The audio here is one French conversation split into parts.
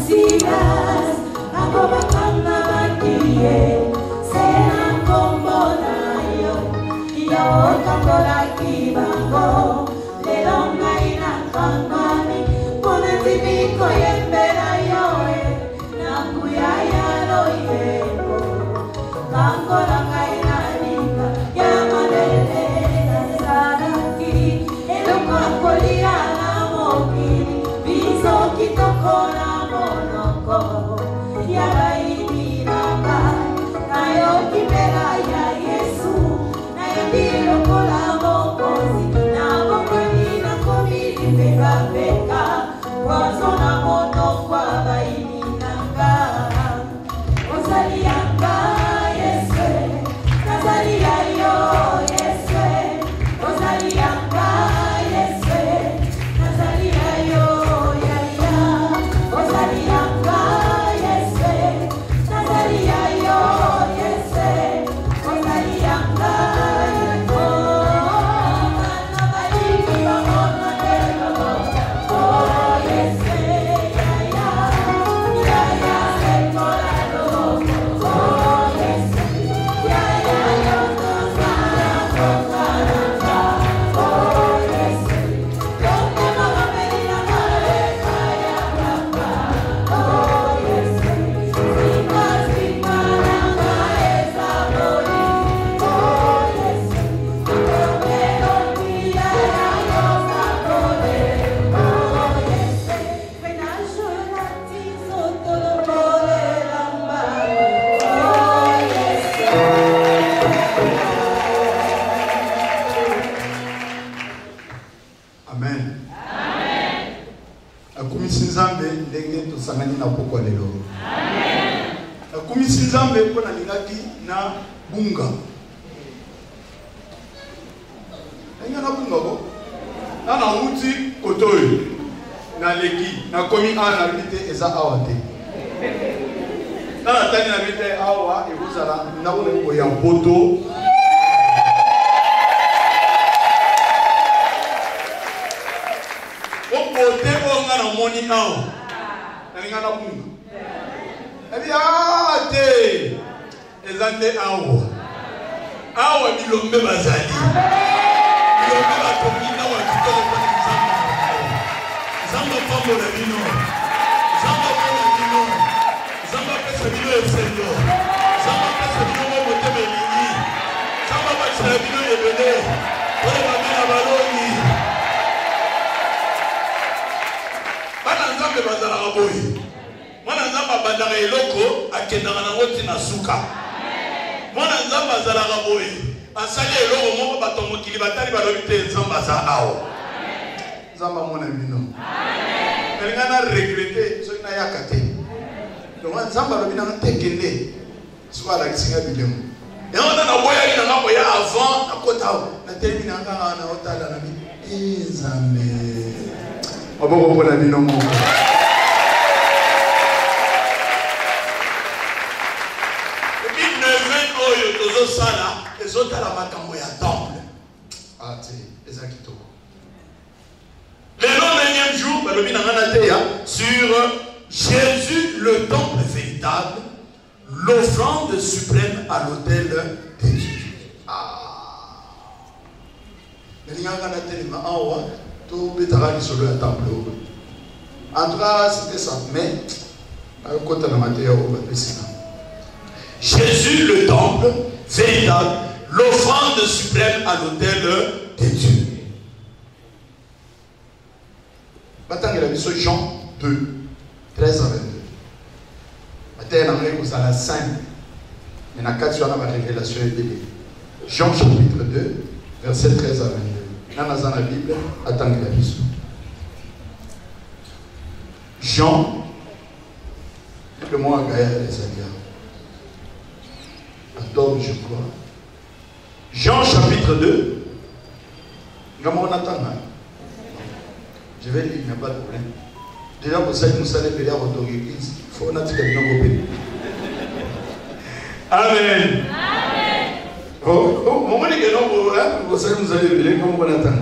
Silas, akobakanga bakiye, sena kombonayo, iyo kambolaki bango, lelo ngai nakangami, pona timiko yembela yoe, nakuyaya loyeko, kangola ngai nalinga, yamalele nazalaki, eloko akolia na mokili, biso kitoko na monoko, yabainiraka, nayo kipela ya Yesu, nayo kola mokozi, na mokoni na komili peka, wazona mono kwa baininanga, ozalianga Yesu, nazalia yo Yesu, ozalianga Yesu, nazalia yo yaya, ozalianga Yesu, nazalia yo Yesu, ozalianga yo, nabariki bamona telo, oh Yesu, yaya, yaya sekolado, oh Yesu, yaya yo tozala, oh Yesu, donde mama medina maleka ya baba, oh Yesu, sima sima nanga esa boli, oh Yesu, donde lombia ya yosa boli, oh Yesu, penacho lati sotolo bole lamba, oh Yesu. Amen. Akumisi nzambe ndenge tosangani na pokwa lelo. Amen. Akumisi nzambe pona lingaki na bunga. Enga na bunga ko. Na uti kotoyi. Na leki na komi ana bite eza awate. Na tani na bite awa ekozala na ko ya poto. Okote onga na moni nao. Na na bunga. Ebi ate ezande awa. Awa bilombe bazali. Bilombe batomina wa kitoko kwa nzamba. Zamba pambo na bino. Zamba pambo na bino. Zamba pesa bino esendo. Zamba pesa bino mo temelini. Zamba pesa bino ebele. Wala bamina baloni. Bana nzambe bazala boyi. Mwana nzamba bandaka eloko akendaka na ngoti na suka. Mwana nzamba azala boyi. Asali eloko moko bato mokili batali balobi te nzamba za awo. Nzamba mwana bino. Amen. Elingana regretter so ina yakate. Donc nzamba lobi na tekende. Soit la kisinga bilemo. Et on a boya ina na boya avant na kota na termine nganga na otala na bi. Ezame. Aboko bona bino moko. Sala les autres à la makambo ya temple. Ah tu ezakito. Le non-dernier jour, sur Jésus le temple véritable, l'offrande suprême à l'autel de Dieu. Ah. En tout cas, c'était ça. Mais Jésus le temple véritable, l'offrande suprême à l'autel de Dieu. Maintenant, il a vu ce Jean 2, 13 à 22. Maintenant, il a la 5. Il y a 4 sur la révélation de Jean chapitre 2, verset 13 à 22. Dans la Bible, attendez la vision. Jean, le mot à Gaïa les Alias. Attends, je crois. Jean chapitre 2. Comment on attend là? Je vais lire, il n'y a pas de problème. Déjà, vous savez, nous allons venir à votre église. Il faut qu'on ait quelqu'un qui Amen. Amen. Vous savez, nous allons venir, comment on attend.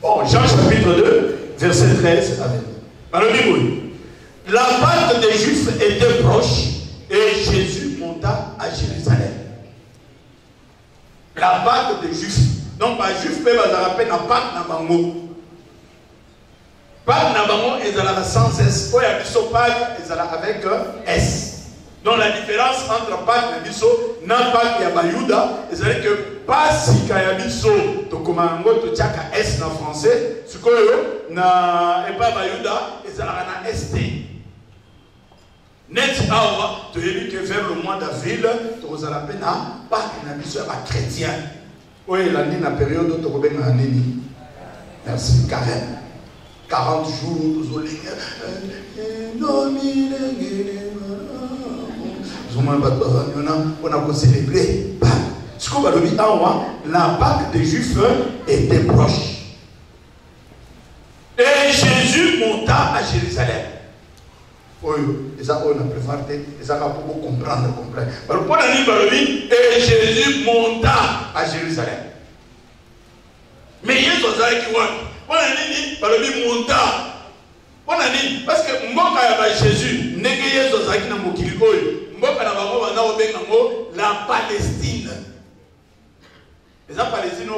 Bon, Jean chapitre 2, verset 13 à 20. la Pâque des Juifs était proche et Jésus monta à Jérusalem. La Pâque des Juifs. Donc, les Juifs peuvent appeler la Pâque na bango. Pâque na bango, ils ont sans S. Quand il y a biso Pâque, ils ont avec S. Donc, la différence entre Pâque et biso, na Pâque et Bayuda, c'est que pas si kaya biso, to komango, to tchaka S na français, ce que na et pas Bayuda, ils ont na ST. Net awa, tu as vu que vers le mois d'avril, tu as la peine à Pâques na biso à chrétien. Oui, l'année na période où tu as bien année. Merci, carême. 40 jours, tu on a célébré Pâques. Ce qu'on va le dire, la Pâque des Juifs était proche. Et Jésus monta à Jérusalem. Oui, et ça, on a préparé, et ça, on peut comprendre. Et Jésus monta à Jérusalem. Mais il y a des gens qui vont monta. Parce que Jésus, la Palestine. Les Palestiniens,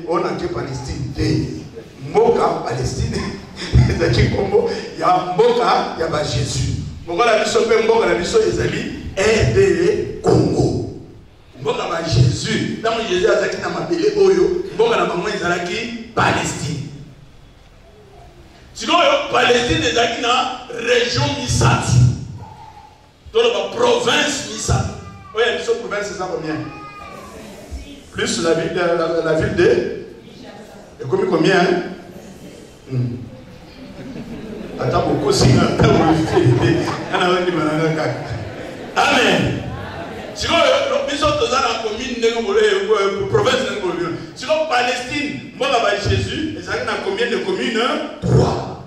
on a que Palestine. Mboka Palestine, il y a Mboka, il y a Jésus. Mboka la biso pe Mboka la biso ezali RDC Congo. Mboka ba Jésus, dans Jésus azaki na mabele oyo, Mboka na bango ezalaki Palestine. Sinon Palestine ezalaki na région Misatu. Dans la province Misatu. Oui, la biso province c'est ça combien? Plus la ville de et combien hein? Attends, beaucoup si amen. Si nous sommes dans la commune de province de si Palestine, moi Jésus, ils ont combien de communes? 3.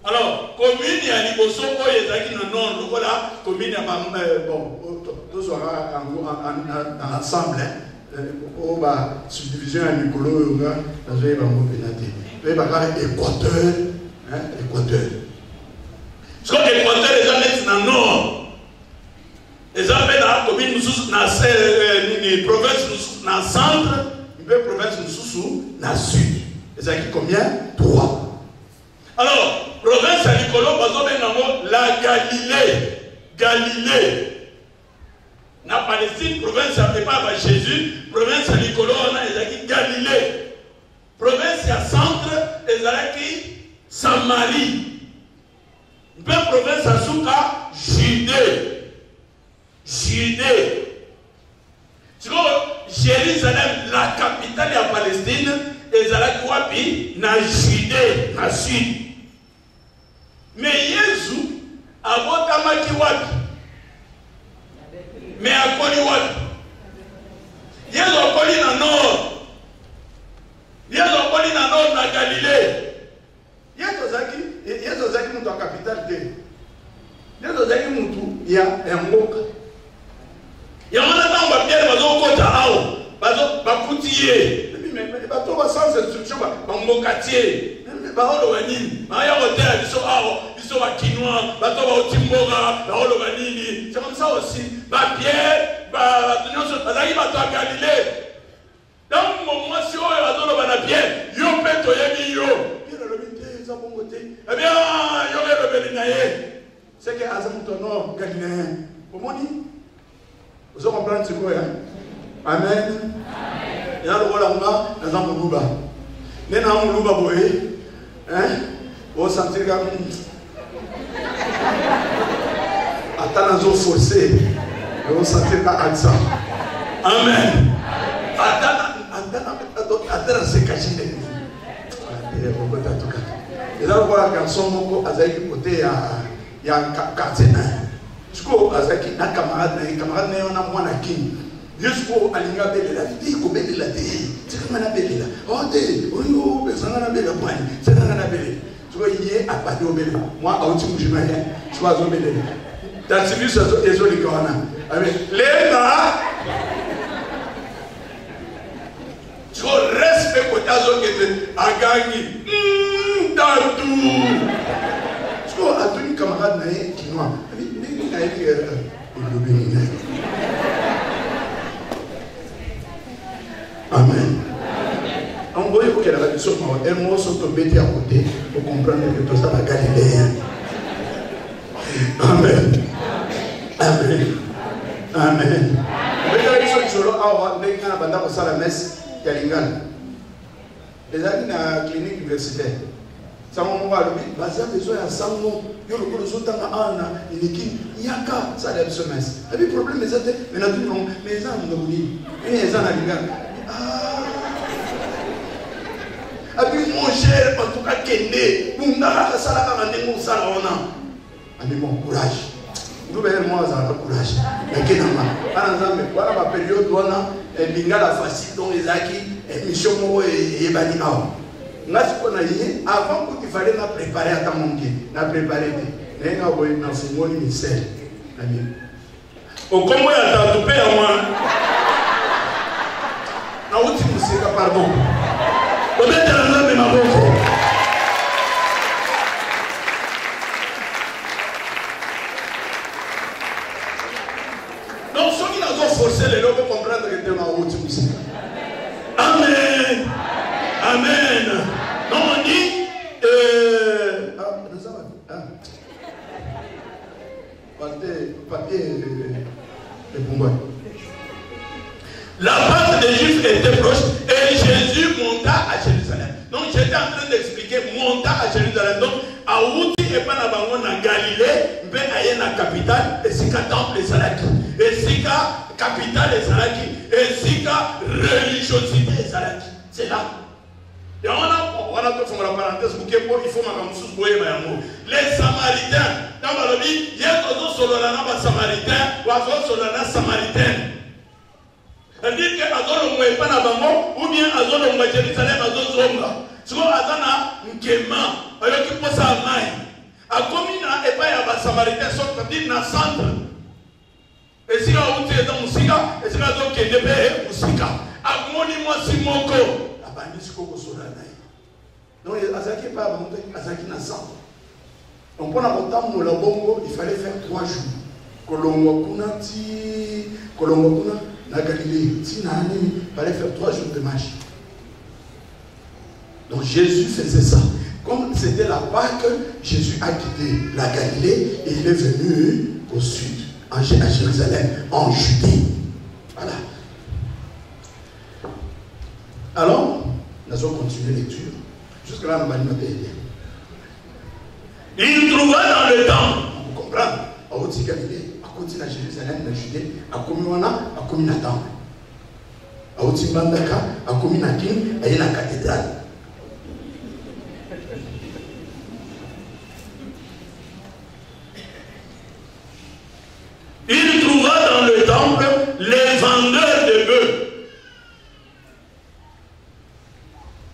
Alors, commune, il y a des personnes qui ont non, voilà, commune, bon, tous en ensemble. Oh, bah, subdivision à Nicolo, dans un Équateur, Équateur. Ce qu'on Équateur, les gens mettent dans le nord. Les gens mettent dans la commune, dans la province, dans le centre, une province, dans le sud. Les gens qui combien? 3. Alors, province à Nicolo, la Galilée. Galilée. Na Palestine, province à Jésus, province à Nicolo, on a Galilée. Province à centre, ezalaki Samarie. Une province à Souka, Judée. Judée. Tu vois, Jérusalem, la capitale de la Palestine, ezalaki wapi, na Judée, na sud. Mais Jésus, abotamaki wapi. Mais à Koliwat, il y a un Koli dans le nord. Il y a un Koli dans le nord, dans Galilée. Il y a un Zaki qui est dans la capitale. Il y a un Zaki qui est un Moka. Il y a un Zaki qui est un Moutier. Mais il y a un sens instruction, un Mokatier. C'est comme ça aussi. Pierre, Galilée. Dans le moment si on a Pierre, eh bien, c'est que Azam Galiléen. Vous comprenez ce que c'est? Amen. Il y a le rôle là, dans un Moulouba. Nous avons un Moulouba, vous sentez comme. Attends, nous avons forcé. Vous sentez pas accent. Amen. Attends, c'est caché. Et là, on voit un garçon qui côté il y a un quartier. Du coup, avec un camarade, on a moins à qui. Jusqu'au Alinga Belle, la vie, comme elle l'a dit. C'est comme elle là. Oh, oh, c'est un belle point. C'est un belle. Tu vois, il est à Padio Belle. Moi, à Outim, je m'aille. Je suis à Zobele. T'as suivi ce que les jolies corona. Léna. Tu vois, respect pour ta zone qui est à gagner. Tatou. Tu camarade chinois. Amen. On voit que la tradition, un mot sont tombés à côté pour comprendre que tout ça va Galiléen. Amen. Amen. Amen. Les amis dans la clinique universitaire. Ça m'a dit, basé à besoin de sango, yo le cours de ana, il est yaka, ça lève semestre. Et puis problème mais ça mais non non, mais ça on doit dire. Et ça na liga. Ah. Et puis mon cher, en tout cas kende, bunda ça la ka ndenge ça on a. Ami mon courage. Nous ben moi ça courage. Mais kenama, ana nzambe, voilà ma période wana lingala facile donc ezaki émission mo e bani awa. Avant qu'il fallait préparer à ta manquer, préparer. Mais on a dans ce monde ministère. Au Congo, il y a tout payé à moi. Na uti musika pardon. Obeta na nzambe maboko. Donc ceux qui n'ont pas forcé les gens pour comprendre que tu es na uti musika. Amen. Amen. Non, on dit. Papier de Boumboy. La Pâque des Juifs était proche et Jésus monta à Jérusalem. Donc j'étais en train d'expliquer monta à Jérusalem. Donc à Outi et pas la bango na Galilée, mais à la capitale, et c'est qu'à temple et Salaki. Et c'est qu'à capitale et Salaki. Et c'est qu'à religiosité et Salaki. C'est là. Et on a fait la parenthèse pour qu'il faut les Samaritains, dans le vie, il y a un Samaritain ou un Samaritain. C'est-à-dire que pas ou bien à Jérusalem, si on a un Nkema, avec qui pose à main, à commune et pas à Samaritain, c'est-à-dire dans le centre. Et si on a dans Moussika, et si on a donc un Moussika, à Monimo Simoko. Donc, Azaki pas monter, Azaki n'a pas. Donc, pour la bongo, il fallait faire 3 jours. Kolongo Kuna, na Galilée, il fallait faire 3 jours de marche. Donc, Jésus faisait ça. Comme c'était la Pâque, Jésus a quitté la Galilée et il est venu au sud, à Jérusalem, en Judée. Voilà. Alors, nous allons continuer la lecture. Jusque-là, nous allons aider. Il trouva dans le temple. Vous comprenez? À Haute Galilée, à côté de Jérusalem, à Judée, à Commuana, à Commune à temple. À Haute Bandaka, à Commune à King, à la cathédrale. Il trouva dans le temple les vendeurs de bœufs,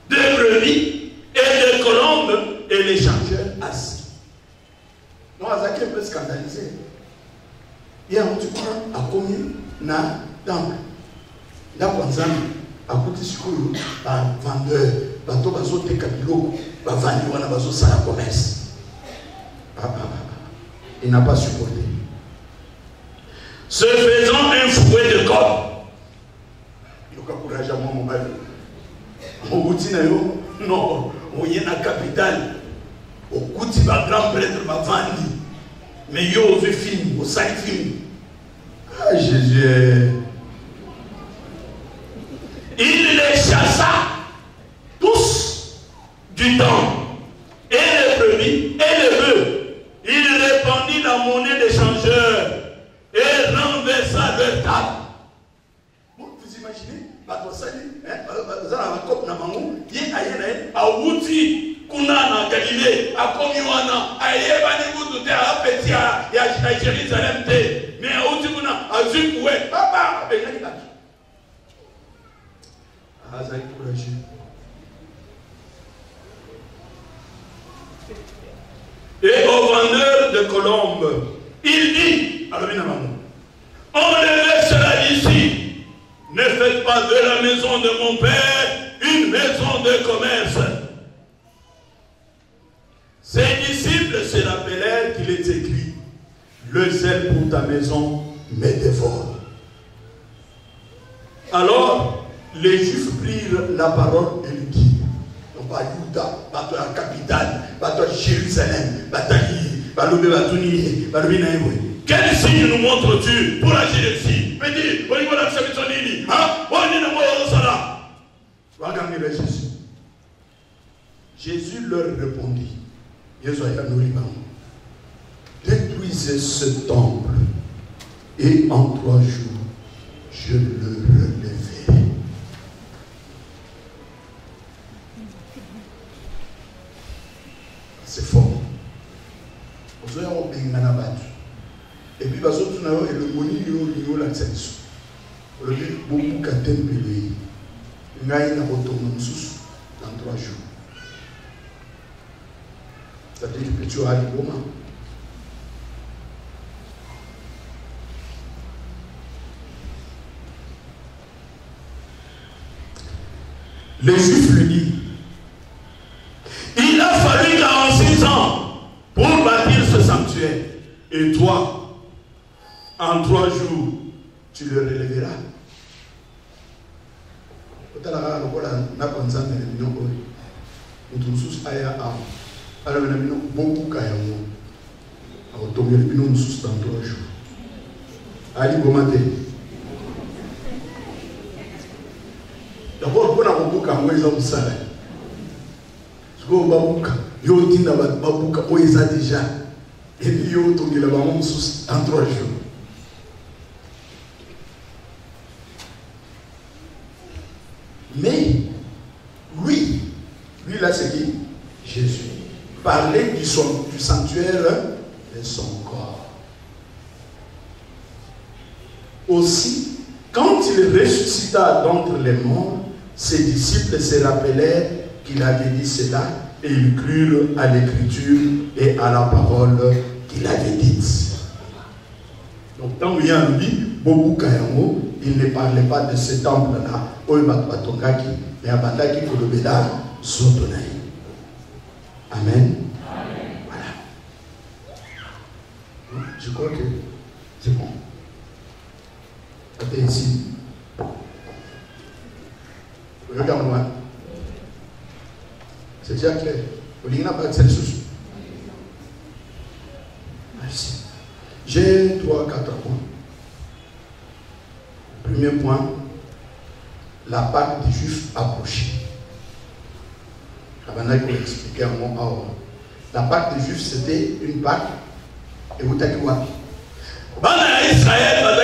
de brebis et de colombes et les changeurs assis. Donc, Azaki est un peu scandalisé. Il y a un petit peu à commune na temple. D'accord, à côté de un vendeur, bateau bazo te kabilo, ba vandi wana bazo sala commerce. Il n'a pas supporté. Se faisant un fouet de corps. Il y a courage à moi, mon mari. Au bout de non, on y est dans la capitale. Au bout de grand prêtre va vendre. Mais il y a un film, au 5 films. Ah, Jésus. Il les chassa tous du temple. Et les brebis, et les bœufs. Il répandit la monnaie des changeurs. Et renversa leur table. Vous imaginez, vous avez un cop na mangu, il y a Outi, Kunana, Galilée, à Komiwana, à Yébani Boudouté, à Petit, à Jérusalem, mais à Outi Kuna, à Zukoué, papa, à Benani. Ah, ça est courageux. Et au vendeur de colombes, il dit, enlevez cela d'ici. Ne faites pas de la maison de mon père une maison de commerce. Ses disciples se rappelèrent qu'il est écrit, le zèle pour ta maison me dévore. Alors, les Juifs prirent la parole et lui dirent, non pas Juda, pas toi la capitale, pas toi Jérusalem, pas toi quel signe nous montres-tu pour agir ici? Regardez Jésus. Jésus leur répondit, détruisez ce temple et en 3 jours, je le relèverai. C'est fort. Et puis, parce que tout le monde est le boni, il y a l'accès. Le but, beaucoup de temples, il y a un retour dans 3 jours. C'est-à-dire que tu as le moment. Les Juifs lui disent, il a fallu 46 ans pour bâtir ce sanctuaire. Et toi, en 3 jours, tu le relèveras. D'abord, pour la déjà. Et puis, il y a en 3 jours. Mais, lui là, c'est qui? Jésus. Parlait du sanctuaire de son corps. Aussi, quand il ressuscita d'entre les morts, ses disciples se rappelèrent qu'il avait dit cela et ils crurent à l'écriture et à la parole qu'il avait dite. Donc, tant qu'il y a lui, beaucoup Kayango, il ne parlait pas de ce temple-là, mais à Bataki pour le Bédard, Sotonaï. Amen. Voilà. Je crois que c'est bon. Attends ici. Regarde-moi. C'est déjà clair. Il n'y a pas de cette chose. Merci. J'ai 3 4 points. Premier point, la Pâque des Juifs approchée. Avant d'aller expliquer un mot à eux. La Pâque des Juifs, c'était une Pâque. Et vous t'avez quoi? Israël, dans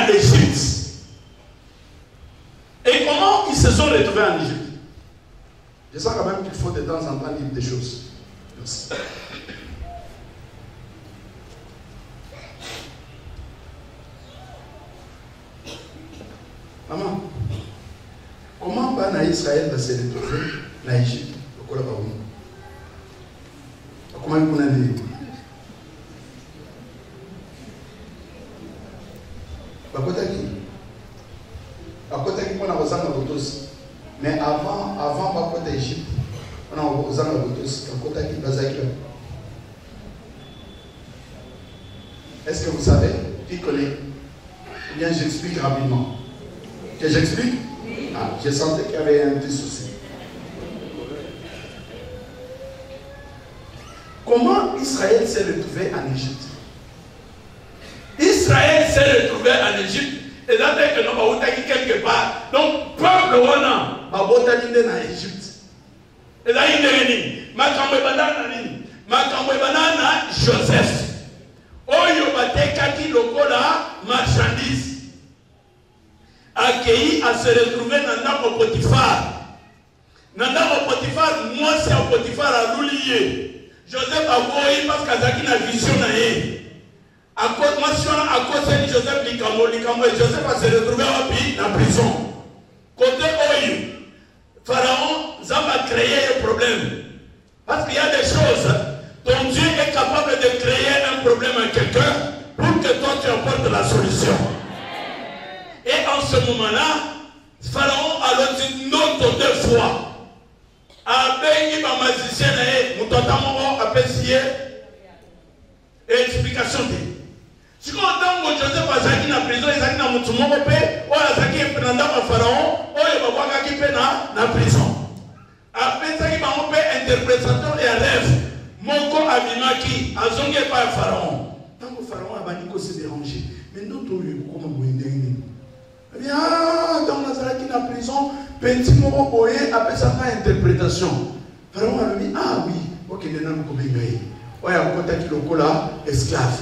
l'Égypte. Et comment ils se sont retrouvés en Égypte? Je sens quand même qu'il faut de temps en temps dire des choses. Merci. Maman, comment Israël va se retrouver en Égypte? Comment il peut aller? Mais avant l'Égypte, on a besoin de est-ce que vous savez qui connaît? Eh bien, j'explique rapidement. Que j'explique? Ah, je sentais qu'il y avait un petit souci. Comment Israël s'est retrouvé en Égypte? Israël s'est retrouvé en Égypte. Et là, dès que nous avons quelque part, donc, peuple wana, babotani en Égypte. Et là, il est venu. Makamwe banana Joseph. Oyo batekaki lokola marchandise. Accueilli à se retrouver dans Nako Potiphar. Dans Nako Potiphar, moi c'est un Potiphar à l'oulier. Joseph a voulu parce qu'il a une vision. À cause de Joseph Likamo, Joseph va se retrouver en prison. Côté Oyo, Pharaon, ça va créer un problème. Parce qu'il y a des choses dont Dieu est capable de créer un problème à quelqu'un pour que toi tu apportes la solution. Et en ce moment-là, Pharaon a dit non 2 fois. Avec un magicien, atamoko apprécié explication de. Si on entend Joseph azaki na prison, ezaki na mutu moko pe, o azaki eprenanda pa Pharaon, oyo bakwaka ki pe na prison. Après ça, il m'a fait interprétation et un rêve. Moko abimaki, azonge pa Pharaon. Tant que Pharaon a banni se déranger. Mais nous tous les comment vous indemnez. Eh bien, dans Nazareth qui est en prison, petit moko boye après ça une interprétation. Pharaon a dit ah oui, OK, les noms ko bengai. Oya kota ki lokola esclave.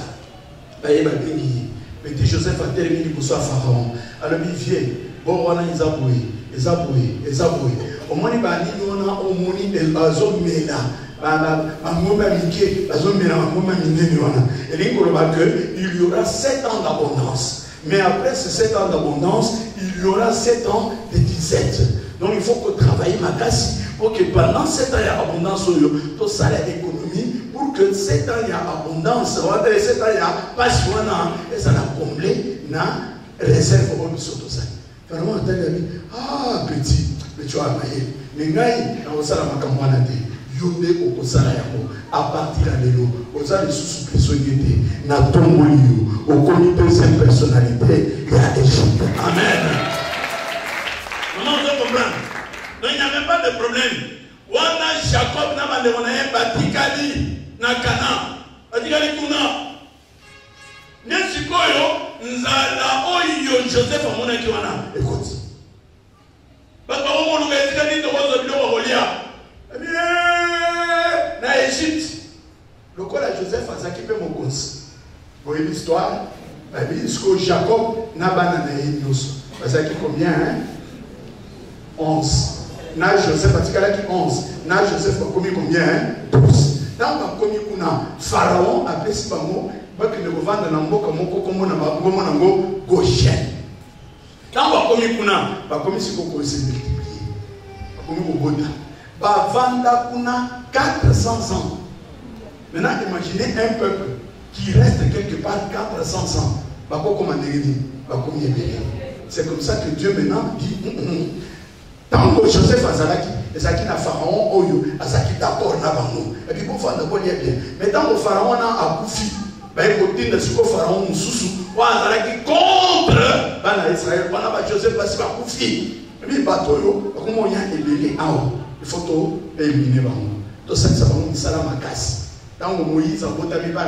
Baye ba bengi. Petit Joseph a terminé pour ça Pharaon. Alors il vient, bon wana ezaboye. Au moins il va dire on a au moni des bazos mena. Il y aura 7 ans d'abondance. Mais après ces 7 ans d'abondance, il y aura 7 ans de disette. Donc il faut que travailler ma casse pour que pendant 7 ans il y a abondance, tout ça l'économie, pour que 7 ans il y a abondance, 7 ans il y a pas et ça l'a comblé, na réserve au tout ça. Vraiment, ah petit, mais tu vois, mais ça la yonde okosala yako à partir de l'élo oza les sous-personnalité na tomboli yo okomi deuxième personnalité ya Égypte. Amen. Maman, on doit comprendre. Donc il n'y a même pas de problème. Wana Jacob na bande on a batikali na Canaan. Batikali kuna. Nesikoyo nzala oyo Joseph amona ki wana. Écoute. Baba o monu ga tikali to ko bilo ko lia. Eh bien, na Égypte, le col à Joseph a s'occupé mon cause. Vous voyez l'histoire? Jusqu'au Jacob n'a pas de nous. Parce que combien? 11. Na Joseph a dit 11. Na Joseph a commis combien? 12. Dans le commis qu'on a, Pharaon a fait ce mot, parce que le gouvernement n'a pas de Goshen. Dans le commis qu'on a, commis ce qu'on s'est multiplié. Commis au Boda. Vanda kuna 400 ans. Maintenant, imaginez un peuple qui reste quelque part 400 ans. C'est comme ça que Dieu maintenant dit tant que Joseph Azalaki, Ezaki na Pharaon, Oyo, Azaki d'accord na bango. Et puis pour faire de bien. Mais tant que Pharaon a accoufi, il faut dire que Pharaon Moussou, ou Azalaki contre Israël, Joseph a accoufi. Et puis bateau, comment il y a élevé en haut. Il faut tout éliminer. Tout ça, ça va nous faire la casse. Dans Moïse, par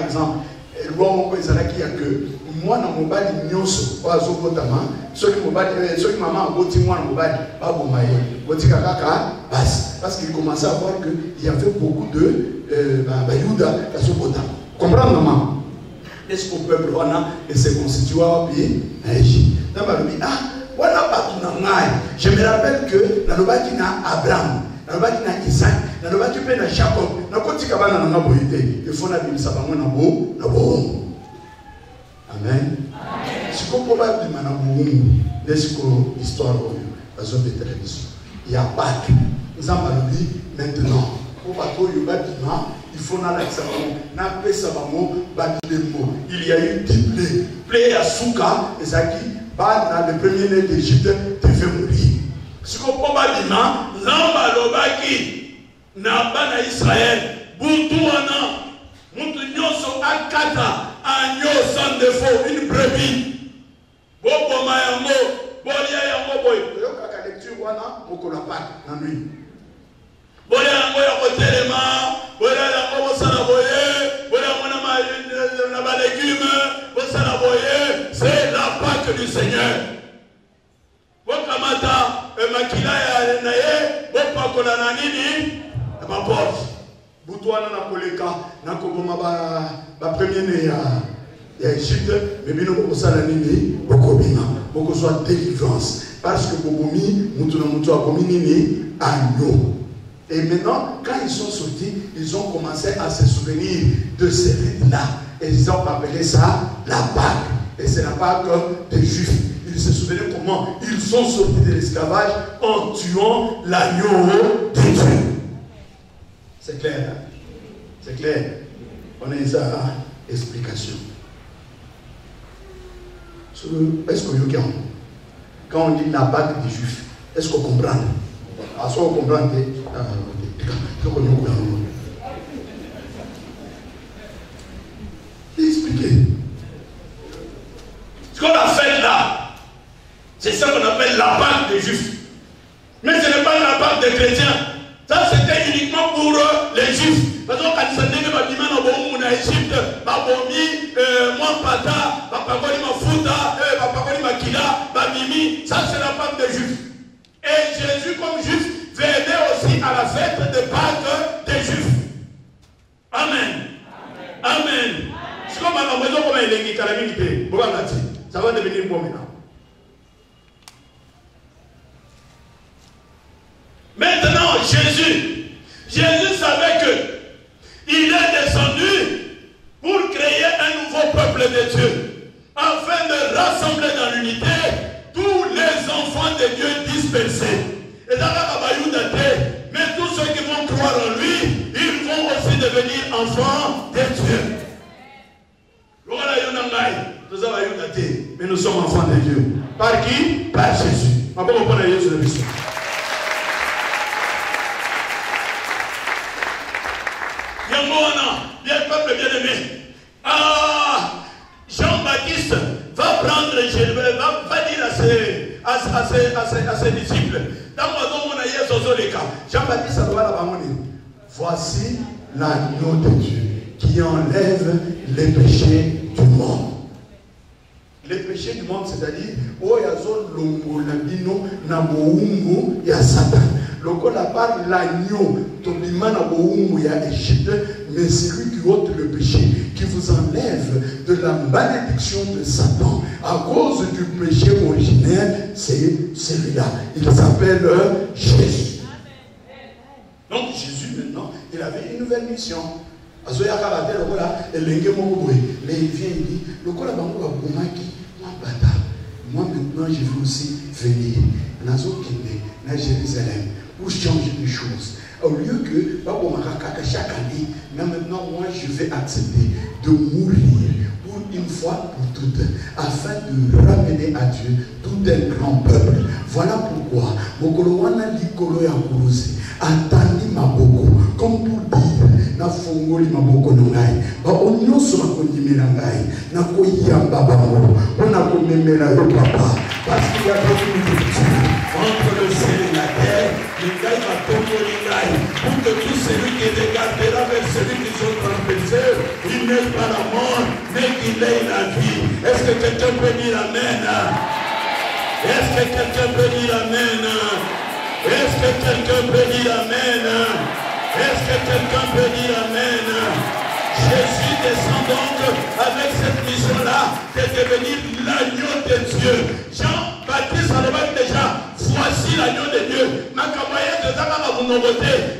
exemple, il y a que moi, dans mon bal, il y a ceux qui maman a voté moi dans mon bal, pas bon maïe, voté kaka, parce qu'il commençait à voir qu'il y avait beaucoup de Bayouda dans ce potam. Comprendre, maman? Est-ce qu'au peuple, on a et s'est constitué à pays à Égypte? Je me rappelle que dans le bas qui n'a Abraham, dans le bas qui n'a Isaac, dans le bas qui n'a Jacob, dans le côté cabane n'a pas été. Il faut la Bible, ça va moins na beau. Amen. Si vous probablement na beau, n'est-ce que l'histoire de la zone de télévision. Il y a Pâques. Nous avons dit maintenant. Pour pas que il faut na l'examen. Na pesa bamo batilemo. Il y a eu 10 plaies à Souka et Zaki. Le premier-né d'Égypte devait mourir. Si vous probablement, Namba Lobaki, Namba na Israël, Boutouana, Moutounyoso Akata, Agneau sans défaut, une brebis. Bobo Mayango, Bolia Yango Boy. Yoka lecture wana, Mokola Pâques, la nuit. Bolia Yango Yakotelema, Bolia Yango Salaboye, Bolia Mona légumes, Salaboye, c'est la Pâque du Seigneur. Bokamata, Makilaya Naye, Bopakola Nanini, ma porte. Boutouana na Koleka, na Koboma ba premier-né ya Égypte, mais bino Bokosala Nini, Bokobima, Bokoswa délivrance. Parce que Bobomi, Moutuna Moutou a commis Nini, agneau. Et maintenant, quand ils sont sortis, ils ont commencé à se souvenir de ces fêtes-là. Et ils ont appelé ça la Pâque. Et c'est la Pâque des Juifs. Ils se souvenaient comment ils sont sortis de l'esclavage en tuant l'agneau de Dieu. C'est clair. Hein? C'est clair. On a une explication. Est-ce que vous quand on dit la Pâque des Juifs, est-ce qu'on comprend? À ce qu'on comprend, Juifs. Parce qu'on a dit que en Égypte, ça c'est la femme des Juifs. Et Jésus comme Juif venait aussi à la fête de Pâques des Juifs. Amen. Amen. C'est comme à la maison comme il est calamité. Ça va devenir bon maintenant. Maintenant, Jésus savait que il est descendu pour créer un nouveau peuple de Dieu, afin de rassembler dans l'unité tous les enfants de Dieu dispersés. Et dans la mais tous ceux qui vont croire en lui, ils vont aussi devenir enfants de Dieu. Mais nous sommes enfants de Dieu. Par qui? Par Jésus. Bien peuple bien-aimé. Jean-Baptiste va prendre, va dire à ses disciples, Jean-Baptiste voici l'agneau de Dieu qui enlève les péchés du monde. Les péchés du monde, c'est-à-dire, Satan. Lokola par l'agneau, mais celui qui ôte le péché, qui vous enlève de la malédiction de Satan à cause du péché originel, c'est celui-là. Il s'appelle Jésus. Donc Jésus maintenant, il avait une nouvelle mission. Mais il vient et dit, moi maintenant je veux aussi venir à Jérusalem pour changer les choses. Au lieu que chaque année, mais maintenant moi je vais accepter de mourir pour une fois pour toutes, afin de ramener à Dieu tout un grand peuple. Voilà pourquoi Mokolowana Likolo Yakuruzi Atani Maboko, comme pour dire, na fongoli maboko ngai, ba onyoso makondimela ngai, na koyamba bango, on a komemela le papa, parce qu'il y a beaucoup de victoires entre le ciel et la terre. Pour que tout celui qui regardera vers celui qui sont transgresseurs, il n'ait pas la mort, mais qu'il ait la vie. Est-ce que quelqu'un peut dire Amen? Est-ce que quelqu'un peut dire Amen? Est-ce que quelqu'un peut dire Amen? Est-ce que quelqu'un peut dire Amen? Jésus descend donc avec cette mission-là de devenir l'agneau de Dieu. Jean-Baptiste a déjà, voici l'agneau de Dieu.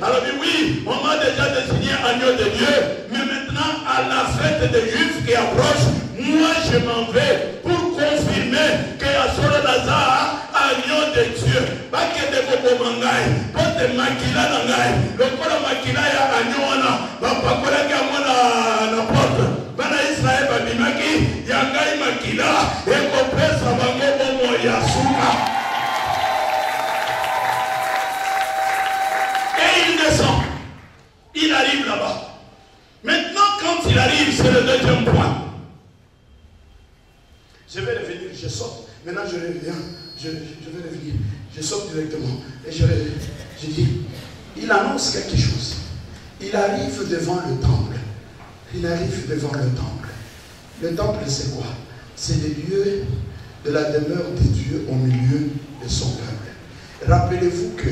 Alors oui, on m'a déjà désigné agneau de Dieu, mais maintenant à la fête des Juifs qui approche, moi je m'en vais pour confirmer que Yasoro Lazare, agneau de Dieu, pas que de Bobo Mangai, pas de Makila Nangai, le Kola Makila ya agneau, pas Kola Gamona la porte, Bana Israël Babimaki, Yangai Makila, et Kopesa Bango Momo Yasuka. Il descend, il arrive là-bas. Maintenant, quand il arrive, c'est le deuxième point. Je vais revenir, je saute. Maintenant, je reviens, je vais revenir. Je saute directement. Et je dis, il annonce quelque chose. Il arrive devant le temple. Il arrive devant le temple. Le temple, c'est quoi? C'est le lieu de la demeure de Dieu au milieu de son peuple. Rappelez-vous que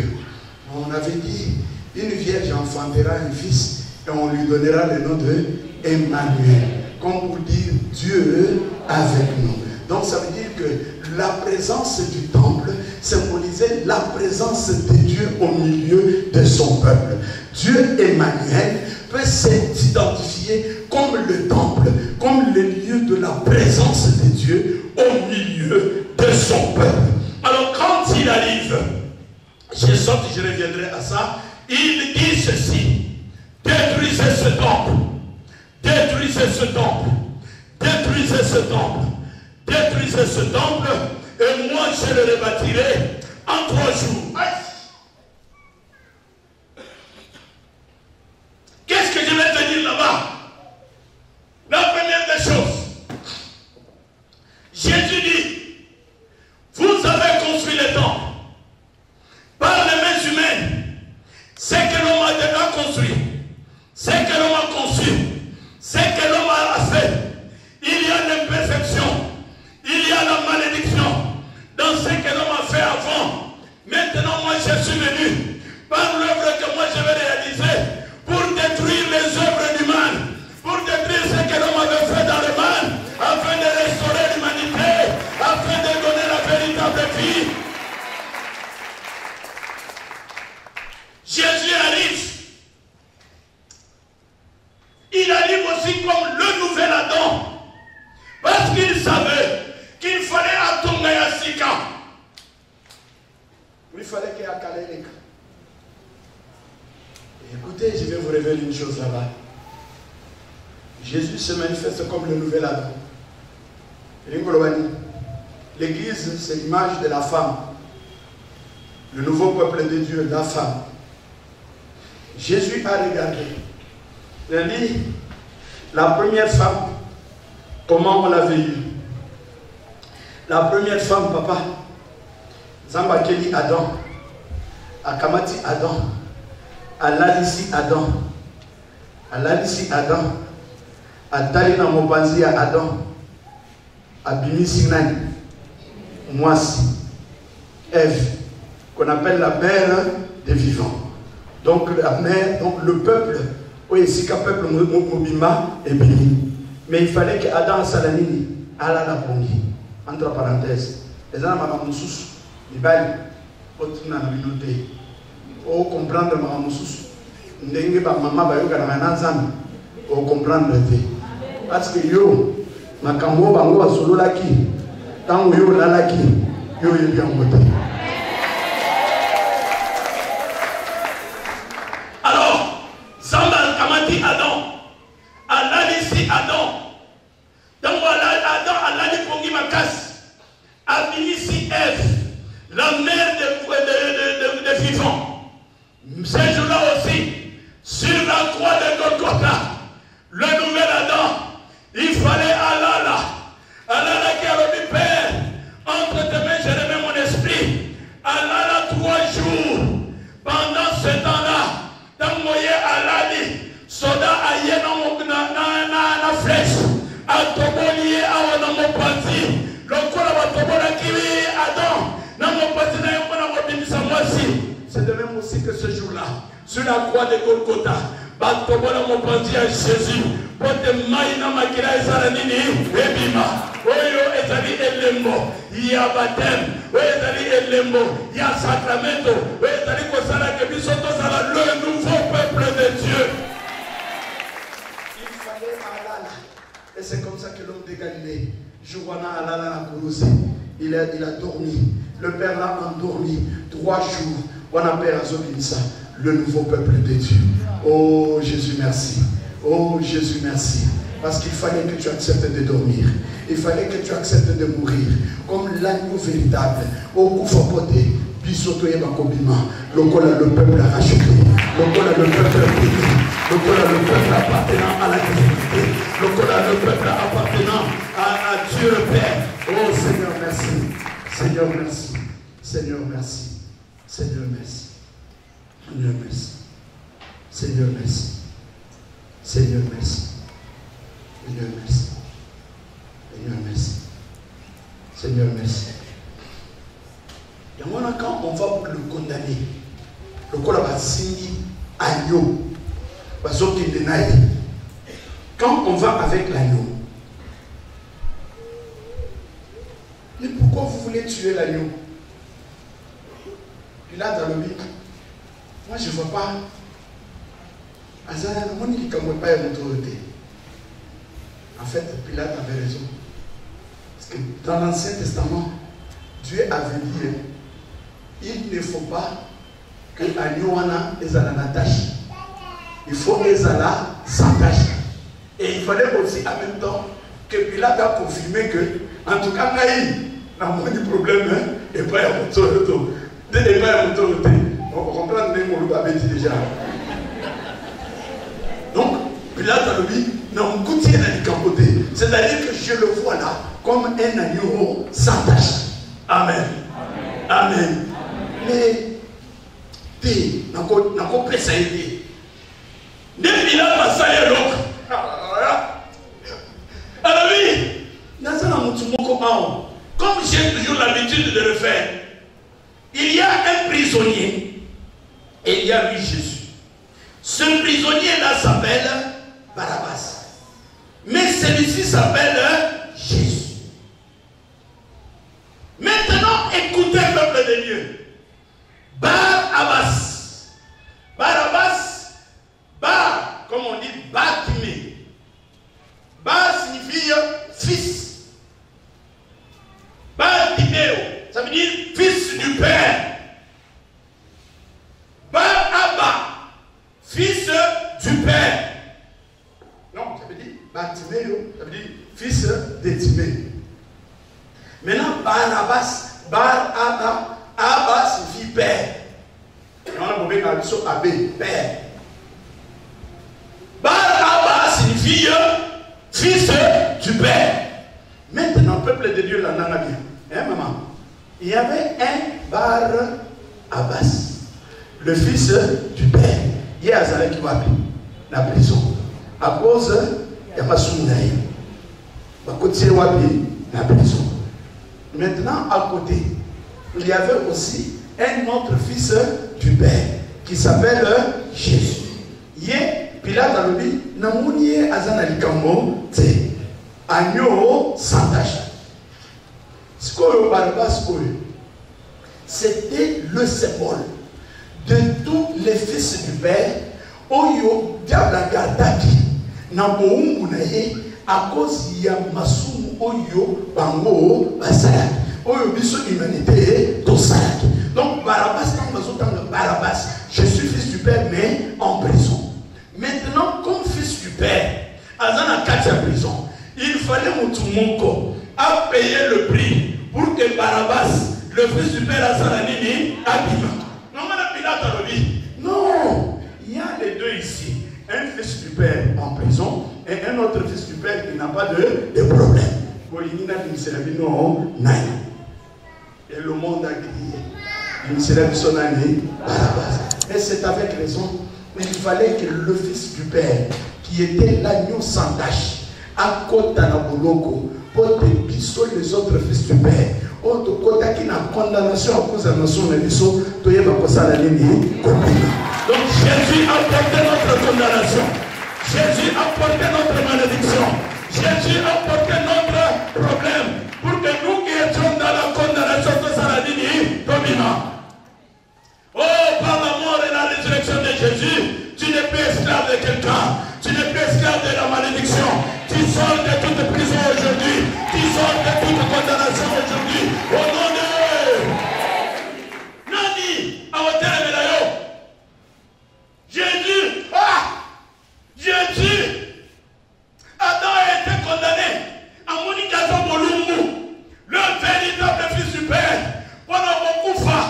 on avait dit, une vierge enfantera un fils et on lui donnera le nom de Emmanuel. Comme pour dire Dieu avec nous. Donc ça veut dire que la présence du temple symbolisait la présence de Dieu au milieu de son peuple. Dieu Emmanuel peut s'identifier comme le temple, comme le lieu de la présence de Dieu au milieu de son peuple. Alors quand il arrive, je saute, je reviendrai à ça. Il dit ceci: détruisez ce temple, détruisez ce temple, détruisez ce temple, détruisez ce temple, et moi je le rebâtirai en 3 jours. Aïe. Qu'est-ce que je vais te dire là-bas? La première des choses, Jésus dit, vous avez construit le temple par les mains humaines. C'est que l'homme a déjà construit. ce que l'homme a conçu, ce que l'homme a fait, il y a l'imperfection, il y a la malédiction dans ce que l'homme a fait avant. Maintenant, moi, je suis venu par l'œuvre que moi je vais réaliser pour détruire les œuvres du mal, pour détruire ce que l'homme avait fait dans le mal, afin de restaurer l'humanité, afin de donner la véritable vie. Jésus arrive. Il arrive aussi comme le nouvel Adam. Parce qu'il savait qu'il fallait attendre à Sika. Il fallait qu'il y ait Kaleleka. Écoutez, je vais vous révéler une chose là-bas. Jésus se manifeste comme le nouvel Adam. L'église, c'est l'image de la femme. Le nouveau peuple de Dieu, la femme. Jésus a regardé. Il a dit, la première femme, comment on l'avait eu? La première femme, papa, Zambakeli Adam, Akamati Adam, Alalisi Adam, Atalina Mopanzi Adam, Abimisi Nani, Moisi, Ève, qu'on appelle la mère des vivants. Donc la mère, donc le peuple, oui, si le peuple Mobima est béni. Mais il fallait que Adam Salanini alla la pongi. Entre parenthèses, les gens m'ont sous, les balles, au-dessus au comprendre ma moussous. N'engue pas maman bayoga na nanzam, au comprendre le parce que yo, ma kambo bango ba solo laki, tant yo la laki, yo est bien côté. Alors, Zambal Kamati Adam, Allah ici Adam. Donc voilà, Adam, Allah dit Pongi Makas, Abinisi Ève, la mère des vivants. Ce jour-là aussi, sur la croix de Golgotha, le nouvel Adam, il fallait Allah qui a dit Père, entre tes mains, je remets mon esprit. Allah 3 jours. Pendant ce temps-là, dans Moye Allah dit, Soda aye na flèche, a tobolié a na mon parti, le kola va tobola kiwi Adam, na mon parti na yopona mobimisa mwasi. C'est de même aussi que ce jour-là, sur la croix de Golgotha, Batobola mon parti à Jésus, Pote Maïna Makira Esaranini, Ebima, Oyo Ezali Elembo, il y a baptême, Oyo Ezali Elembo, il y a sacramento, Oyo Ezali Kosala Kebisoto Sala, le nouveau peuple de Dieu. Il fallait Alala, et c'est comme ça que l'homme de Galilée, Jouana Alala la Kourouzi, il a dormi, le Père l'a endormi, 3 jours. On appelle à Zobinsa le nouveau peuple de Dieu. Oh Jésus, merci. Oh Jésus, merci. Parce qu'il fallait que tu acceptes de dormir. Il fallait que tu acceptes de mourir. Comme l'agneau véritable. Au Koufopoté, Bisoto et Bakobima. Le peuple a racheté. Le peuple béni. Le peuple appartenant à la divinité. Le peuple appartenant à Dieu le Père. Oh Seigneur, merci. Seigneur, merci. Seigneur, merci. Seigneur, merci. Seigneur, merci. Seigneur, merci. Seigneur, merci. Seigneur, merci. Seigneur, merci. Seigneur, merci. Et voilà, quand on va pour le condamner, le corps va signer agneau. Quand on va avec l'agneau, mais pourquoi vous voulez tuer l'agneau? Pilate a le dit, moi je ne vois pas. En fait, Pilate avait raison. Parce que dans l'Ancien Testament, Dieu avait dit, il ne faut pas que l'agneau ait la tâche. Il faut que Ezala s'attache. Et il fallait aussi en même temps que Pilate a confirmé que, en tout cas, il n'a pas de problème, et pas un autorité. On comprend que mon loup avait dit déjà. Donc, Pilate a dit, non, c'est-à-dire que je le vois là comme un agneau sans tache. Amen. Amen. Mais, Depuis là, ma salle est l'autre. Alors oui, comme j'ai toujours l'habitude de le faire, il y a un prisonnier et il y a lui Jésus. Ce prisonnier-là s'appelle Barabbas. Mais celui-ci s'appelle Jésus. Maintenant, écoutez le peuple de Dieu. Barabbas. Barabbas, Bar, comme on dit, Bartimée. Bar signifie fils. Bartiméo, ça veut dire fils du Père. Bar-Abba, fils du Père. Non, ça veut dire Bartiméo, ça veut dire fils de Timée. Maintenant, Barabbas, Bar-Abba, Abba signifie Père. On a trouvé dans le son Abbé, Père. Bar-Abba signifie fils du Père. Maintenant, peuple de Dieu, là, n'en a bien. Hein, maman? Il y avait un Bar-Abbas, le fils du Père. Il y a Azalé qui va appeler la prison. À cause, il y a Massoumnaï. À côté, il y a la prison. Maintenant, à côté, il y avait aussi un autre fils du Père qui s'appelle Jésus. Yé, Pilate a dit, Namounié Azanalikambo, c'est agneau sans tache. C'était le symbole de tous les fils du Père. Oyo diablagardaki na boumunaye à cause ya masumu oyo bango basala. Oyo biso humanité tosala. Donc Barabbas quand nous entendons Barabbas, je suis fils du Père mais en prison. Maintenant comme fils du Père, azana katia prison. Il fallait Moutoumoko à payer le prix pour que Barabbas, le fils du Père Asalanini, abîme. Non, non, il y a les deux ici. Un fils du Père en prison et un autre fils du Père qui n'a pas de problème. Et le monde a crié. Et c'est avec raison. Mais il fallait que le fils du Père, qui était l'agneau sans tache, à côté de Boloko, pour que les autres fils du Père, autre côté qui n'a condamnation à cause de la nation de l'Isso, tu es pas ça la ligne. Donc Jésus a porté notre condamnation. Jésus a porté notre malédiction. Jésus a porté notre problème pour que nous qui étions dans la condamnation de la ligne dominante. Oh, par la mort et la résurrection de Jésus, tu n'es plus esclave de quelqu'un. Tu n'es plus esclave de la malédiction. Tu sors de toute prison aujourd'hui. Tu sors de toute condamnation aujourd'hui. Au nom de Nani, à hôtel Melayo. Jésus, Jésus, Adam a été condamné à Monika Molumbu, le véritable fils du Père. Pendant mon koufa.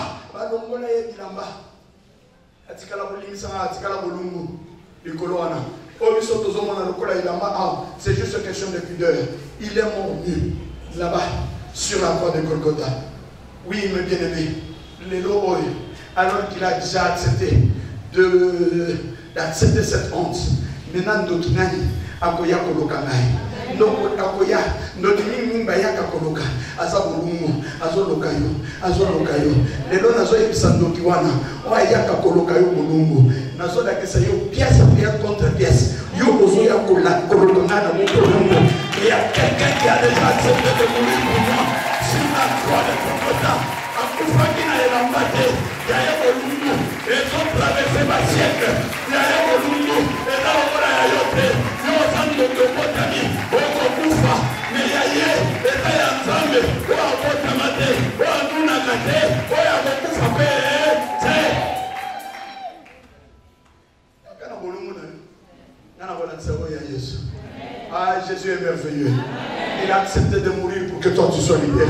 C'est juste question de pudeur. Il est mort nu là-bas sur la croix de Golgotha. Oui, mes bien-aimés, alors qu'il a déjà accepté d'accepter cette honte, maintenant d'autres akoya kolokanai ndoko akoya ndotini bayaka koloka azabulumu azolokayo lelo nazo ebisa ndoki wana oyaka kolokayo bulungu nazo dakesa yo pièce contre pièce yo ozo ya kolokana na mokolongo. Il y a quelqu'un qui a déjà accepté de mourir pour moi sur la croix de Golgotha. Akufa kina elambate ya bolungu et son traversé ma siècle ya bolungu et là on va yote. Ah, Jésus est merveilleux. Il a accepté de mourir pour que toi tu sois libéré.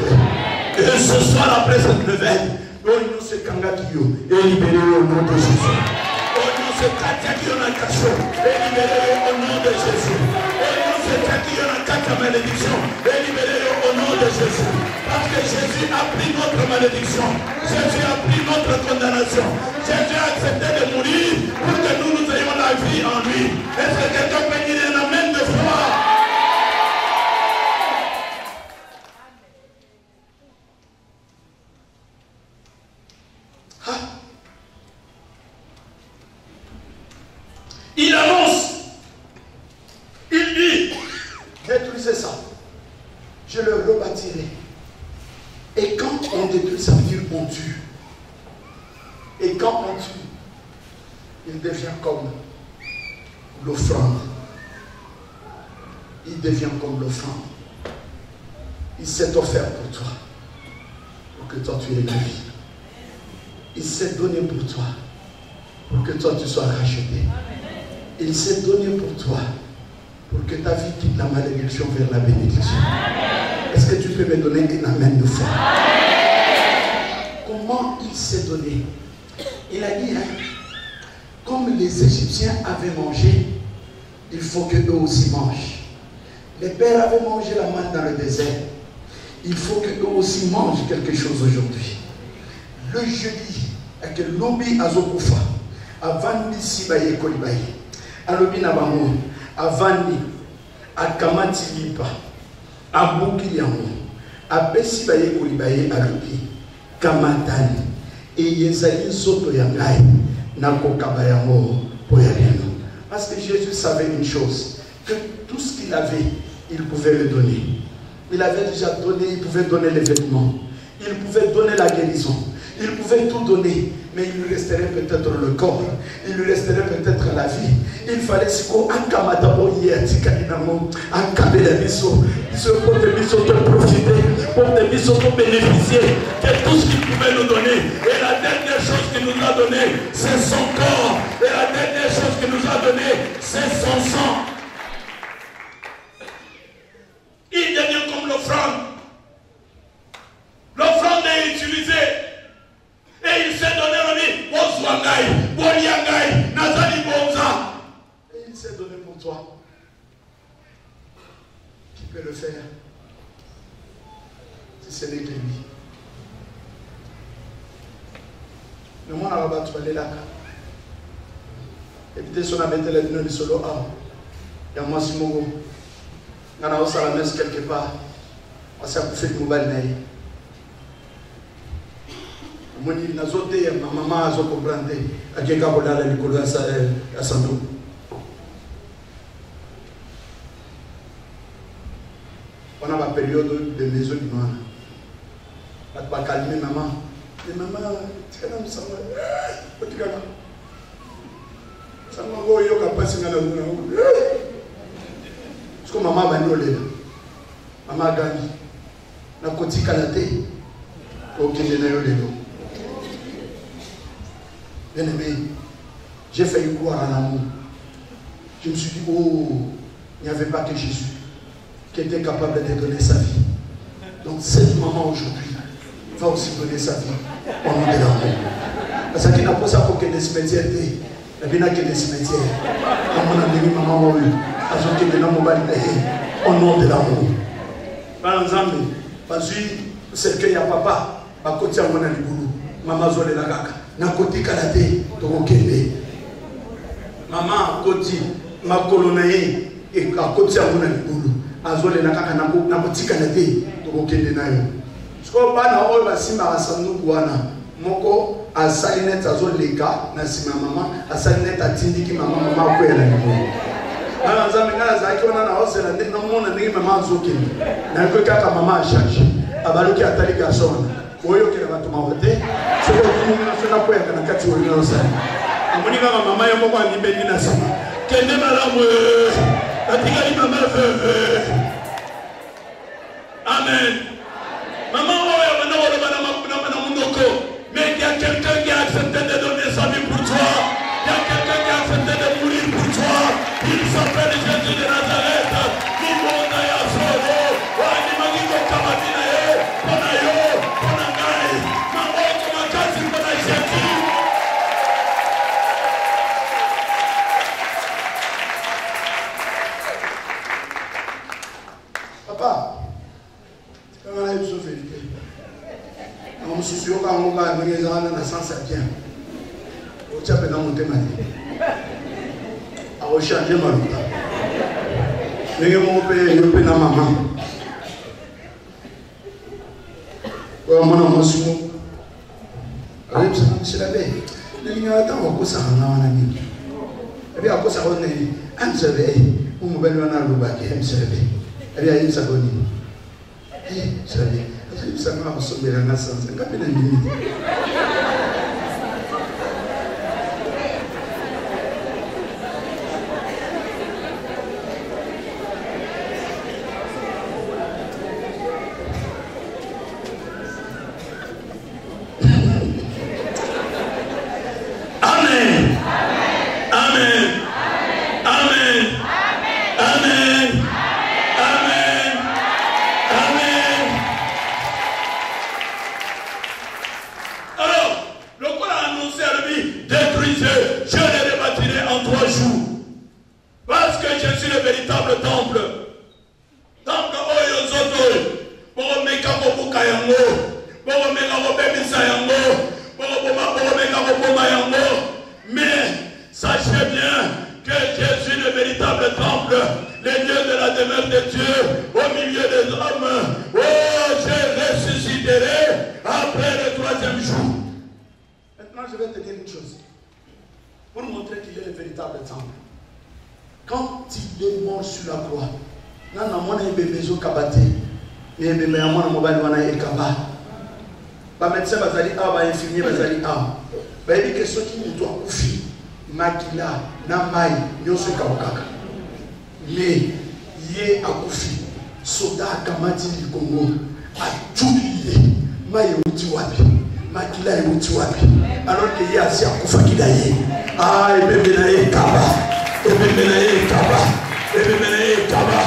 Et ce soir, après cette levée, nous sommes Kangakio et libéré au nom de Jésus. Nous sommes Katakio dans le cachot et libéré au nom de Jésus. Nous sommes Katakio dans la malédiction et libéré au nom de Jésus. Parce que Jésus Jésus a pris notre malédiction. Jésus a pris notre condamnation. Jésus a accepté de mourir pour que nous ayons la vie en lui. Est-ce que quelqu'un peut dire un amen de foi? Il annonce, il dit, détruisez ça, je le rebâtirai. Et quand on détruit, ça veut dire on tue. Et quand on tue, il devient comme l'offrande. Il devient comme l'offrande. Il s'est offert pour toi, pour que toi tu aies la vie. Il s'est donné pour toi, pour que toi tu sois racheté. Il s'est donné pour toi, pour que ta vie quitte la malédiction vers la bénédiction. Est-ce que tu peux me donner un amen de foi? Comment il s'est donné? Il a dit, comme les Égyptiens avaient mangé, il faut que eux aussi mangent. Les pères avaient mangé la manne dans le désert. Il faut que eux aussi mangent quelque chose aujourd'hui. Le jeudi, avec l'obi azokufa, avant sibaye kolibaye, alobi na bango, avandi, akamati lipa, abuki yango, abesi baye kolibaye alobi, kamatani, et yezali soto yangai, nakokaba yango poyaleno. Parce que Jésus savait une chose, que tout ce qu'il avait, il pouvait le donner. Il avait déjà donné, il pouvait donner les vêtements, il pouvait donner la guérison, il pouvait tout donner, mais il lui resterait peut-être le corps, il lui resterait peut-être la vie. Il fallait qu'on profiter, pour bénéficier de tout ce qu'il pouvait nous donner. Et la dernière chose qu'il nous a donné, c'est son corps. Et la dernière chose qu'il nous a donné, c'est son sang. Il devient comme l'offrande. L'offrande est utilisée. Et il s'est donné à lui. Et il s'est donné pour toi. Qui peut le faire? Si ce n'est que lui. Le monde a rabattu les lacs. Et puis, si on a mis les deux solo, il y a moi, si mon on a aussi la messe quelque part. On s'est fait de mobile. Moni na zote ya maman azo comprendre akeka kolala likolo ya sandu. On a ma période de maison du noir. Pas calmer maman. Et maman, tu es là, ça va. Tu es là. Ça m'a envoyé au capacité de la journée. Parce que maman va nous lever. Maman gagne. Na koti kalate. Ok, je n'ai pas de. Bien aimé, j'ai failli croire en l'amour. Je me suis dit, oh, il n'y avait pas que Jésus qui était capable de donner sa vie. Donc cette maman aujourd'hui va aussi donner sa vie au nom de l'amour. Parce qu'il n'a pas ça pour que les cimetières aient. Il n'y a pas que les cimetières. Comme on a dit, maman, au nom de l'amour. Par exemple, parce que c'est qu'il y a papa, à côté de mon boulot, maman zole la kaka. Na koti kalate to kende mama koti makolo e akoti amona libulu azole na kaka na koti kalate to kende nayo sko bana oyo basimba asandu bwana moko asaline azoleka na sima mama asaline atindiki mama ko ya libulu ana nzambe ngala zaki wana na osela na mona ndenge mama azokende na ko kaka mama a charge abaluki atali garçon oyo kela bato mawote soko kumuna fena ko ya kana kati oyo no sa amoni kaka mama ya moko alibeli na sama kende malamu atika ni mama amen maman oyo bana wala bana munoko mais il y a quelqu'un qui a accepté de donner sa vie pour toi, il y a quelqu'un qui a accepté de mourir pour toi. Il s'appelle Jésus de Nazareth. Papa, c'est quand même la vérité. mosusu yoka ngoka ndenge ezanga na sens bien otia pena motema te aochange maluta ndenge moko mpe yo mpe na mama oyo mwana mwasi moko ayebisaka monsieur l'abbé nelingaka ntango akosaka nga wana nini ebi akosaka o nini monsieur l'abbé omobali wana alobaki monsieur l'abbé ebi ayebisaka o nini monsieur l'abbé ayebisaka nga kosombelanga sansa nga mpe na ndimi makila na mai nyonso ekabokaka me ye akufi soda akamati likongo atuli ye mai euti wapi makila euti wapi alors que ye asi akufaki na ye ebembe na ye ekaba ebembe na ye ekaba ebembe na ye ekaba.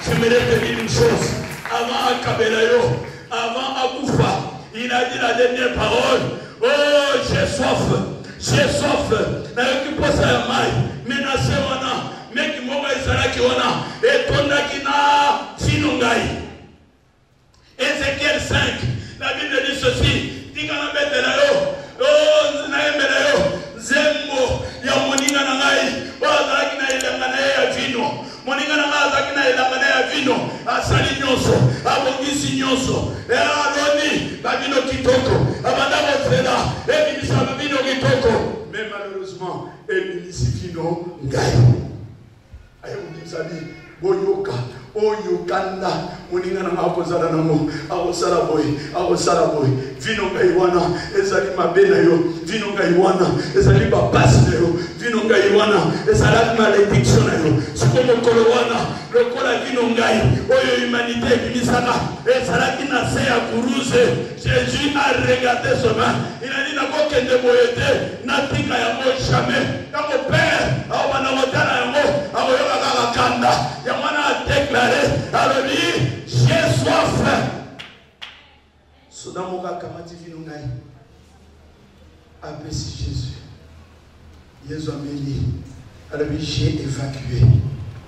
J'aimerais te dire une chose avant akabela yo avant akufa il a dit la dernière parole oh j'ai soif. J'ai soif, nayoki posa ya mai, menase wana, meki moga ezalaki wana, etondaki na sinungai. Ézéchiel 5, la Bible dit ceci, tika na betela yo, oh na yembela yo, zembo ya moninga na ngai, azalaki na elanga na ye ya vino, moninga na ngai azalaki na elanga na ye ya vino, asali nyonso, abongisi nyonso, aloni babino kitoko, abanda bozela, ebimisa babino kitoko. Mais malheureusement, ebimisi vino ngai. Ayebimisa bi boyoka. Oyokanda moninga na akozala nango akosala boy vino ngai wana ezali mabe na yo vino ngai wana ezali bapasi na yo vino ngai wana ezali malédiction na yo siko mokolo wana lokola vino ngai oyo humanité ebimisaka ezalaki na se ya kuruze Jésus a regardé ce main il a dit nakokende boye te natika yango jamais tango père aobana kotala yango akoyoka kaka kanda yango wana adeklare alors j'ai soif. Soda moka kamati vino ngai. Apprécie Jésus. Jésus a béni. Alors j'ai évacué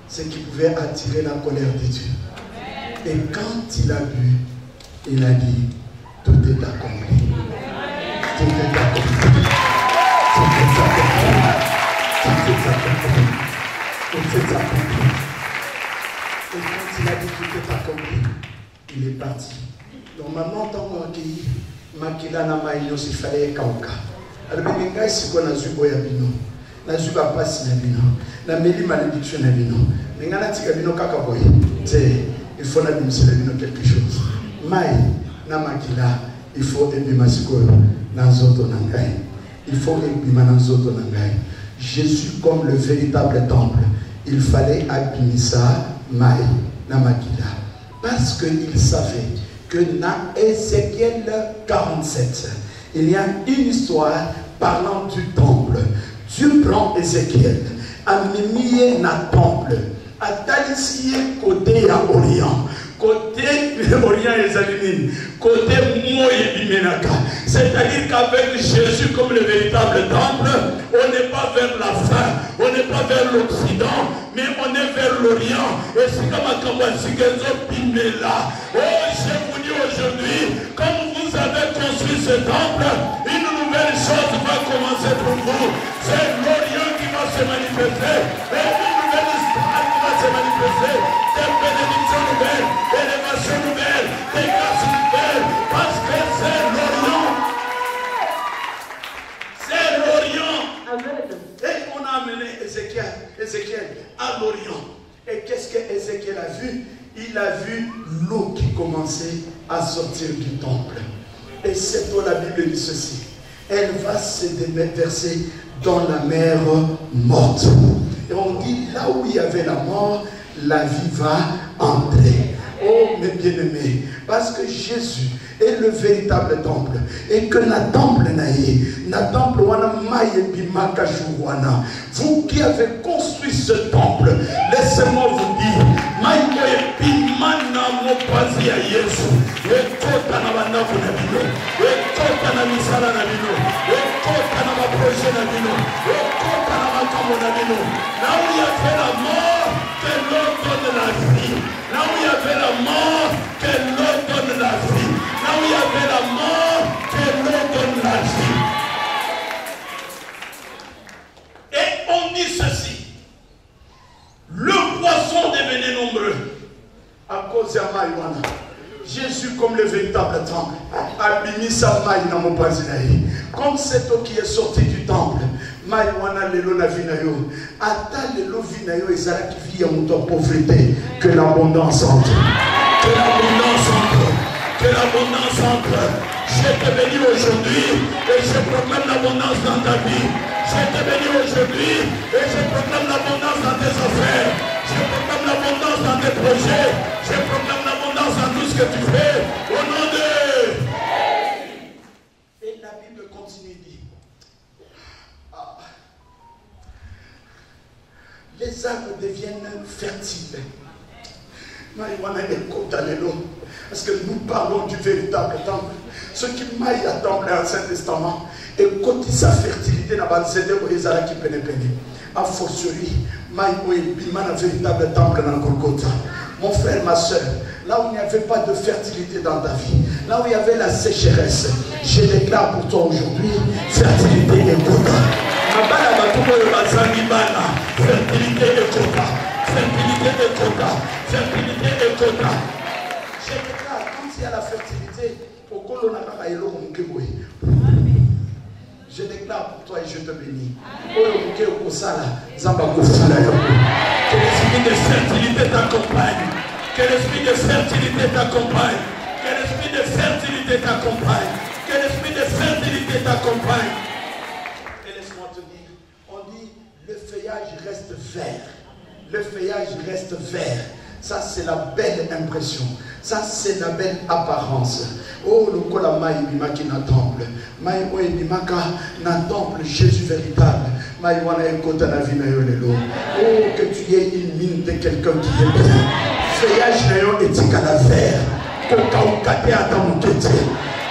ce qui pouvait attirer la colère de Dieu. Et quand il a bu, il a dit tout est accompli. Tout est accompli. Tout est accompli. Tout est accompli. Tout est accompli. Et quand il a dit tout est accompli, il est parti. Normalement, tant qu'on a accueilli, Makila na maïno, il fallait kauka. Alors, il y a ce qu'on a vu boya bino, na vu ba passe na bino, na meli malédiction na bino. N'engana tika bino kaka boy. Il faut na bimisi na bino quelque chose. Mai na Makila, il faut ebima sikoyo na nzoto na ngai. Il faut ebima na nzoto na ngai. Jésus comme le véritable temple, il fallait abimisa Maï, Namakila, parce qu'il savait que dans Ézéchiel 47, il y a une histoire parlant du temple. Dieu prend Ézéchiel, a mis na temple, a talisé côté à Orient, côté Orient et Zalimine, côté Moïse Bimenaka. C'est-à-dire qu'avec Jésus comme le véritable temple, on n'est pas vers la fin, on n'est pas vers l'Occident, mais on est vers l'Orient. Et c'est comme à Kamwasigenzo Bimela. Oh, je vous dis aujourd'hui, comme vous avez construit ce temple, une nouvelle chose va commencer pour vous. C'est l'Orient qui va se manifester. Et une nouvelle histoire qui va se manifester. Des bénédictions nouvelles, des élévations nouvelles, des grâces nouvelles. Parce que c'est l'Orient. C'est l'Orient. Et on a amené Ézéchiel à l'Orient. Et qu'est-ce que Ézéchiel a vu? Il a vu l'eau qui commençait à sortir du temple. Et cette eau, la Bible dit ceci. Elle va se déverser dans la mer morte. Et on dit, là où il y avait la mort, la vie va entrer. Oh, mes bien-aimés, parce que Jésus est le véritable temple. Et que la temple vous qui avez construit ce temple, laissez-moi vous dire, là où il y avait la mort, que l'eau donne la vie. Là où il y avait la mort, que l'eau donne la vie. Là où il y avait la mort, que l'eau donne la vie. Et on dit ceci. Le poisson devenait nombreux à cause de Maïwana. Jésus, comme le véritable temple, a mis sa maille dans mon pasinaï. Comme cette eau qui est sortie du temple, Maïwana lelo na vinayo. Ata lelo vinayo ezala qui vit en ton pauvreté. Que l'abondance entre. Que l'abondance entre. Que l'abondance entre. Je te bénis aujourd'hui et je proclame l'abondance dans ta vie. Je te bénis aujourd'hui et je proclame l'abondance dans tes affaires. Je proclame l'abondance dans tes projets. Je proclame l'abondance dans tout ce que tu fais. Au nom de... Et la Bible continue dit. Les arbres deviennent fertiles. Parce que nous parlons du véritable temple. Ce qui maille à temple et l'Ancien Testament. Et quand sa fertilité n'a pas cédé pour les arbres qui pénétrent. A fortiori, maille un véritable temple dans Golgotha. Mon frère, ma soeur, là où il n'y avait pas de fertilité dans ta vie, là où il y avait la sécheresse, je déclare pour toi aujourd'hui, fertilité et quota. Fertilité et quota. Fertilité et quota. Fertilité et quota. Je déclare, quand il y a la fertilité, je déclare pour toi et je te bénis. Que l'esprit de fertilité t'accompagne. Que l'esprit de fertilité t'accompagne. Que l'esprit de fertilité t'accompagne. Que l'esprit de fertilité t'accompagne. Et laisse-moi te dire, on dit le feuillage reste vert. Le feuillage reste vert. Ça, c'est la belle impression. Ça, c'est la belle apparence. Oh, le kola maï bimaki na temple. Maï oe bimaka na temple Jésus véritable. Maï wana ekota na vie na yo lelo. Oh, que tu aies une mine de quelqu'un qui est bien. Feuillage na yo etika la vert. Koka ukate ata mukete.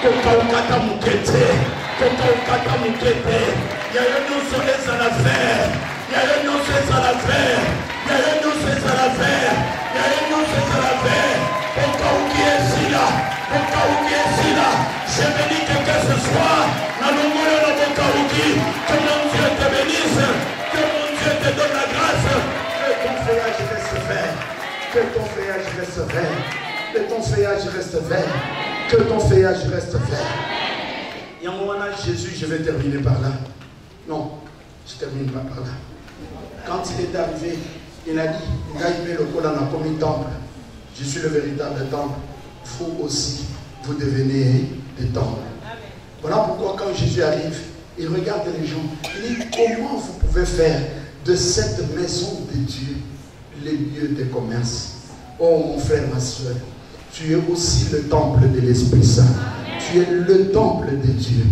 Koka ukata mukete. Koka ukata mukete. Yayo nyonso ezala vert. Yayo nyonso ezala vert. Yayo nyonso ezala vert. Yayo nyonso ezala vert. Koka uki esila. Je bénis que ce soit dans le monde de mon Kaouki, que mon Dieu te bénisse, que mon Dieu te donne la grâce, que ton feuillage reste vert, que ton feuillage reste vert, que ton feuillage reste vert, que ton feuillage reste vert. Il y a un moment là, Jésus, je vais terminer par là. Non, je termine pas par là. Quand il est arrivé, il a dit, il a aimé le col en comme temple. Je suis le véritable temple. Vous aussi, vous devenez des temples. Voilà pourquoi quand Jésus arrive, il regarde les gens. Il dit, comment vous pouvez faire de cette maison de Dieu les lieux de commerce? Oh mon frère, ma soeur, tu es aussi le temple de l'Esprit Saint. Tu es le temple de Dieu.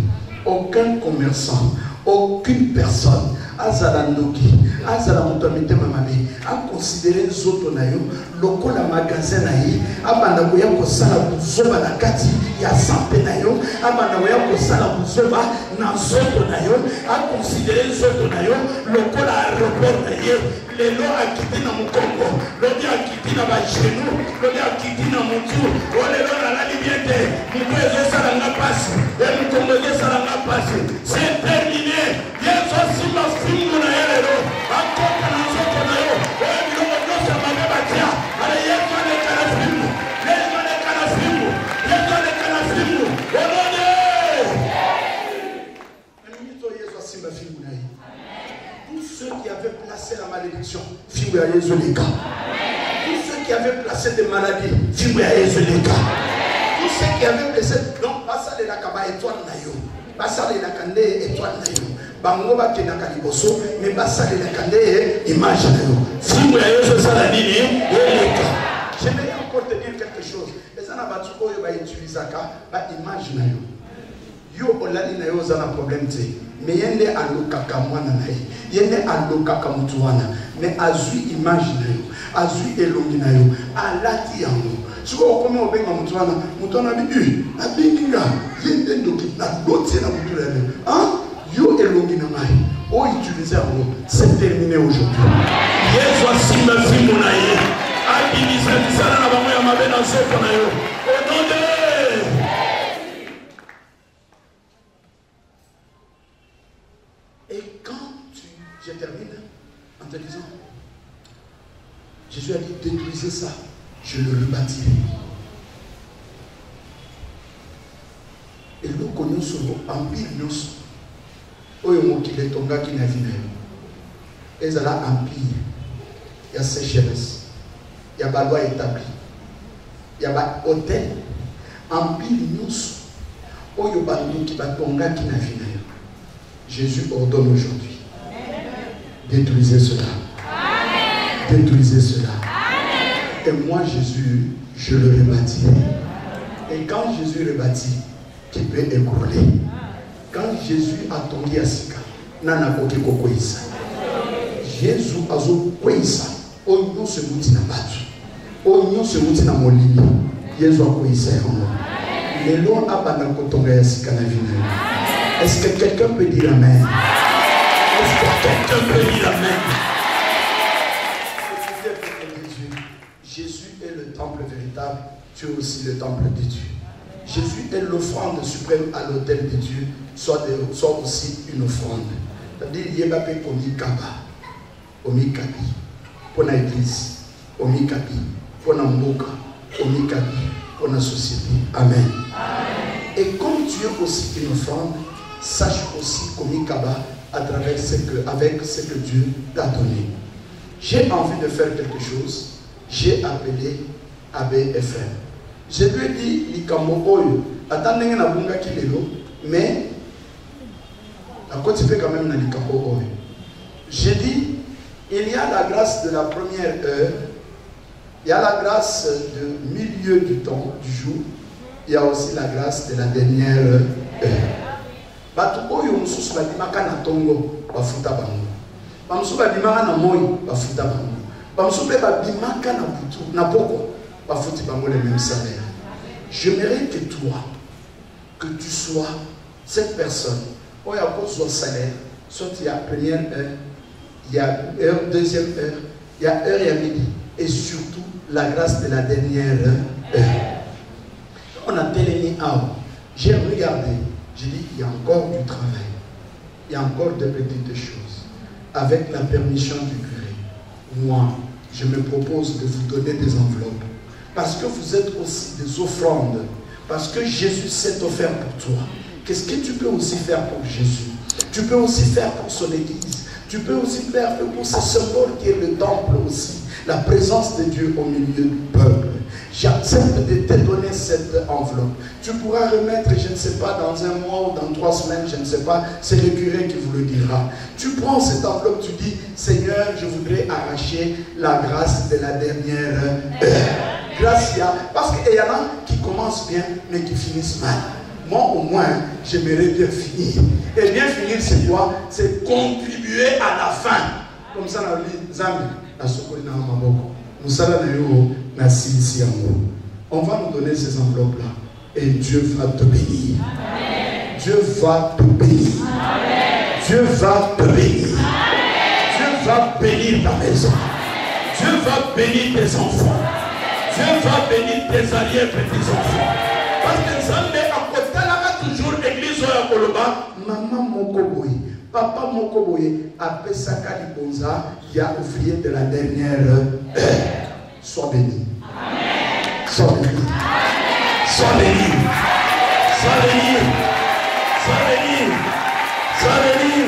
Aucun commerçant, aucune personne, Azalandoki, Azalamutamite Mamami, a considéré les autres naïos, loko la magasin naï, Abanagoya Kosala Buzoba la Kati, Yasampe naïo, Abanagoya Kosala Buzoba, Nanzoto naïo, a considéré les autres naïos, loko la aéroport naïo, les lois a quitté dans mon Congo, l'odi a quitté dans ma genou, l'odi a quitté dans mon tour, oh les lois la liberté, mon père, ça n'a pas passé, et qui avaient placé des maladies, dis-moi à Jésus les gars. Tous ceux qui avaient placé, donc, Bassa de la Kaba étoile nayo, Bassa de la Kande étoile nayo, Bangoba qui n'a qu'à liboso, mais Bassa de la Kande image nayo. Dis-moi à Jésus ça la ligne, les gars. J'aimerais encore te dire quelque chose. Les anabatuko yo ba utilisaka ba image nayo. Yo olali nayo za na problème te. Mais yende alokaka mwana na ye. Yende alokaka mutu wana. Mais azui image nayo. Azui elongi nayo. Alati yango. Siko okome obenga mutu wana bi abinga. Yende ndoki na dotie na mutu lele. Hein? Yo elongi na mai. O utiliser yango. C'est terminé aujourd'hui. Yesu asimba fimo na ye. Abinisa tisana na bango ya mabe na soko na yo. Au nom de je termine en te disant, Jésus a dit détruisez ça, je le rebâtirai. Et nous connaissons l'empire, nous, oyo qui est tonga qui n'a vu. Et ça là empire, il y a sécheresse, il y a pas loi établie, il y a pas hôtel, empire nous, oyo bandu qui va tonga qui n'a vu. Jésus ordonne aujourd'hui. Détruisez cela. Amen. Détruisez cela. Amen. Et moi, Jésus, je le rebâtirai. Et quand Jésus rebâtit, qui peut écrouler. Quand Jésus a tombé à Sika, nana koki kokoisa. Jésus a zo koisa. Onyo se muti na batu. Onyo se muti na molini. Jésus a koisa yango. Lelo abana kotonga ya Sika na vina. Est-ce que quelqu'un peut dire amen? Est-ce que quelqu'un peut dire amen? Jésus est le temple véritable, tu es aussi le temple de Dieu. Jésus est l'offrande suprême à l'autel de Dieu, soit aussi une offrande. C'est-à-dire, il y a pas Omi Kaba, Omi Kabi, pour l'église, Omi Kabi, pour la Mboka, Omi Kabi, pour la société. Amen. Et comme tu es aussi une offrande, sache aussi Omi Kaba à travers avec ce que Dieu t'a donné. J'ai envie de faire quelque chose. J'ai appelé ABFM. Je lui ai dit, Likambo Oyo, attendez na bunga kilelo, mais à quoi tu peux quand même na Likambo Oyo. J'ai dit, il y a la grâce de la première heure, il y a la grâce du milieu du temps, du jour, il y a aussi la grâce de la dernière heure. Batu Oyo mususu badimaka na tongo, bafuta bango. Bamusu badimaka na moi, bafuta bango. Bamusu badimaka na butu, na poko. Bafuti bango les mêmes salaires. J'aimerais que toi, que tu sois cette personne. Oh, il y a un salaire. Soit il y a première heure, il y a heure, deuxième heure, il y a heure et midi. Et surtout, la grâce de la dernière heure. On a télé out. J'ai regardé. J'ai dit, il y a encore du travail. Il y a encore de petites choses. Avec la permission du curé, moi, je me propose de vous donner des enveloppes. Parce que vous êtes aussi des offrandes. Parce que Jésus s'est offert pour toi. Qu'est-ce que tu peux aussi faire pour Jésus? Tu peux aussi faire pour son église. Tu peux aussi faire pour ce symbole qui est le temple aussi. La présence de Dieu au milieu du peuple. J'accepte de te donner cette enveloppe. Tu pourras remettre, je ne sais pas, dans un mois ou dans 3 semaines, je ne sais pas, c'est le curé qui vous le dira. Tu prends cette enveloppe, tu dis, Seigneur, je voudrais arracher la grâce de la dernière heure. Grâce, parce qu'il y en a qui commencent bien, mais qui finissent mal. Moi, au moins, j'aimerais bien finir. Et bien finir, c'est quoi? C'est contribuer à la fin. Comme ça, on a dit, Zambi, la Sokolina Maboko. On va nous donner ces enveloppes-là. Et Dieu va te bénir. Amen. Dieu va te bénir. Amen. Dieu va te bénir. Amen. Dieu va bénir ta maison. Amen. Dieu va bénir tes enfants. Amen. Dieu va bénir tes arrière-petits-enfants. Parce que Zambé a côté là toujours l'église à Koloba. Maman Mokoboy, papa Mokoboy, a Pesaka Libonza, il y a ouvrier de la dernière heure. Sois béni. Amen. Sois béni. Amen. Sois béni. Sois béni. Sois béni. Sois béni.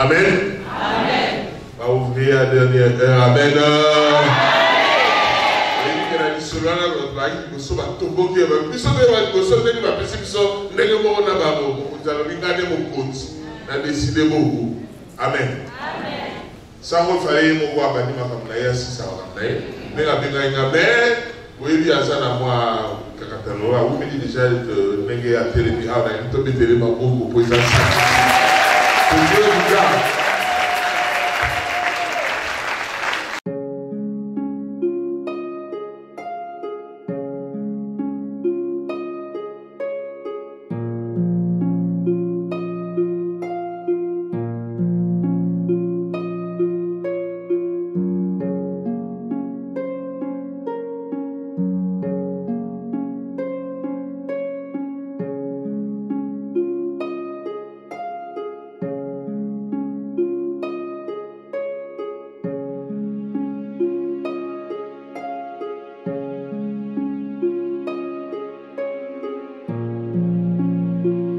Amen. On va ouvrir la dernière heure. Amen. Amen. Ça va faire mon voix bani ma comme là si ça va là mais la bien amen oui il y a ça na moi kakatano a vous me dit déjà de nengue à télé bi a na to be télé ma beaucoup pour ça Dieu vous garde